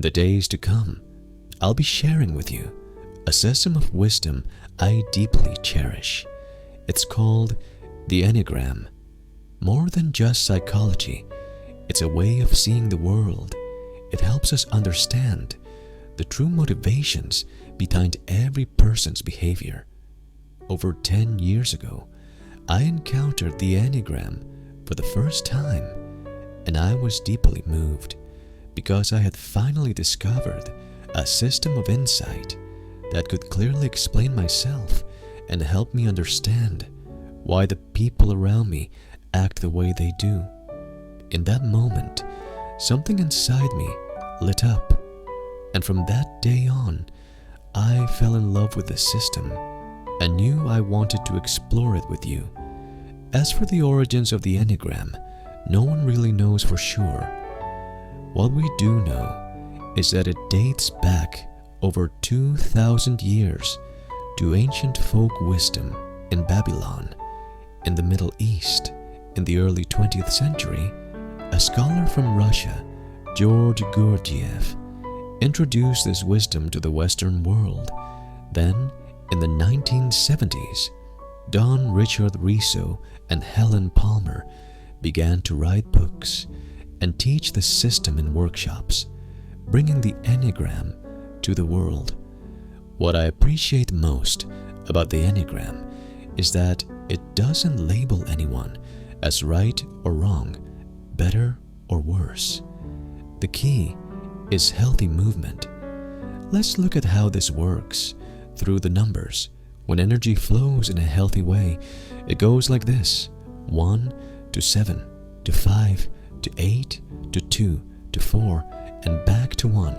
the days to come, I'll be sharing with you a system of wisdom I deeply cherish. It's called the Enneagram. More than just psychology, it's a way of seeing the world. It helps us understand the true motivations behind every person's behavior. Over 10 years ago, I encountered the Enneagram for the first time, and I was deeply moved because I had finally discovered a system of insight that could clearly explain myself and help me understand why the people around me act the way they do. In that moment, something inside me lit up, and from that day on, I fell in love with the system and knew I wanted to explore it with you. As for the origins of the Enneagram, no one really knows for sure. What we do know is that it dates back over 2,000 years to ancient folk wisdom in Babylon. In the Middle East, in the early 20th century, a scholar from Russia, George Gurdjieff, introduced this wisdom to the Western world. Then, in the 1970s, Don Richard Riso and Helen Palmer began to write books and teach the system in workshops, bringing the Enneagram to the world. What I appreciate most about the Enneagram is that it doesn't label anyone as right or wrong, better or worse. The key is healthy movement. Let's look at how this works through the numbers. When energy flows in a healthy way, it goes like this: 1 to 7 to 5 to 8 to 2 to 4 and back to 1.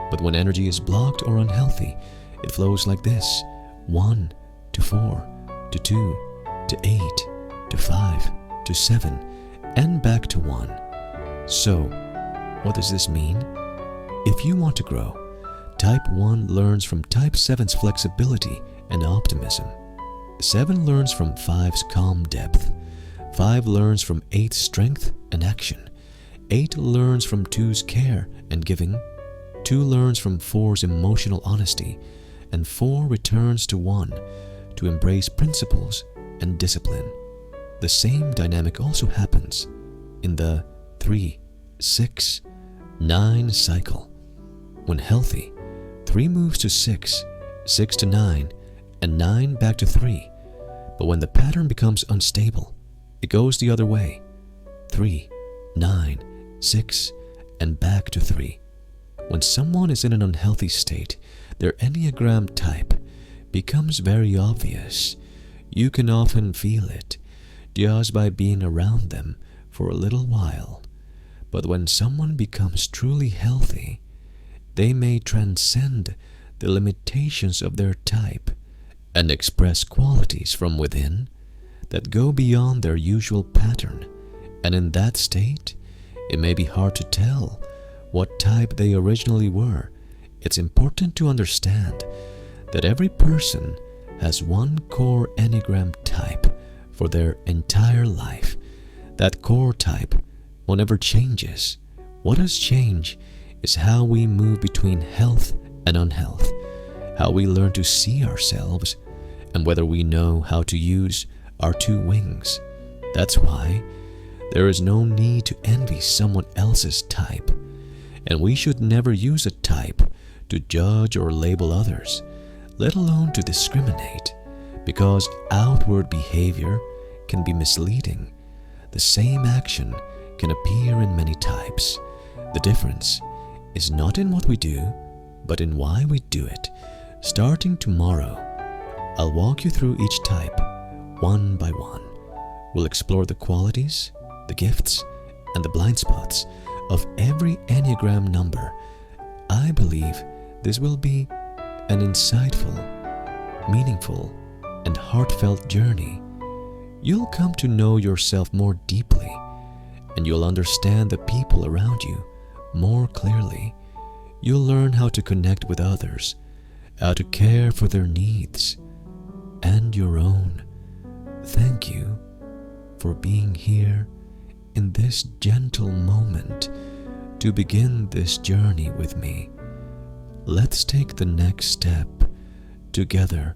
But when energy is blocked or unhealthy, it flows like this: 1 to 4 to 2 to 8 to 5 to 7 and back to 1. So, what does this mean? If you want to grow, Type 1 learns from Type 7's flexibility and optimism. 7 learns from 5's calm depth. 5 learns from 8's strength and action. 8 learns from 2's care and giving. 2 learns from 4's emotional honesty. And 4 returns to 1 to embrace principles and discipline. The same dynamic also happens in the 3, 6, 9 cycle. When healthy, 3 moves to 6, 6 to 9, and 9 back to 3. But when the pattern becomes unstable, it goes the other way: 3, 9, 6, and back to 3. When someone is in an unhealthy state, their Enneagram type becomes very obvious. You can often feel it just by being around them for a little while. But when someone becomes truly healthy, they may transcend the limitations of their type and express qualities from within that go beyond their usual pattern. And in that state, it may be hard to tell what type they originally were. It's important to understand that every person has one core Enneagram type for their entire life. That core type will never changes. What does change is how we move between health and unhealth, how we learn to see ourselves, and whether we know how to use our 2 wings. That's why there is no need to envy someone else's type, and we should never use a type to judge or label others, let alone to discriminate, because outward behavior can be misleading. The same action can appear in many types. The difference is not in what we do, but in why we do it. Starting tomorrow, I'll walk you through each type, one by one. We'll explore the qualities, the gifts, and the blind spots of every Enneagram number. I believe this will be an insightful, meaningful, and heartfelt journey. You'll come to know yourself more deeply, and you'll understand the people around you more clearly. You'll learn how to connect with others, how to care for their needs and your own. Thank you for being here in this gentle moment to begin this journey with me. Let's take the next step together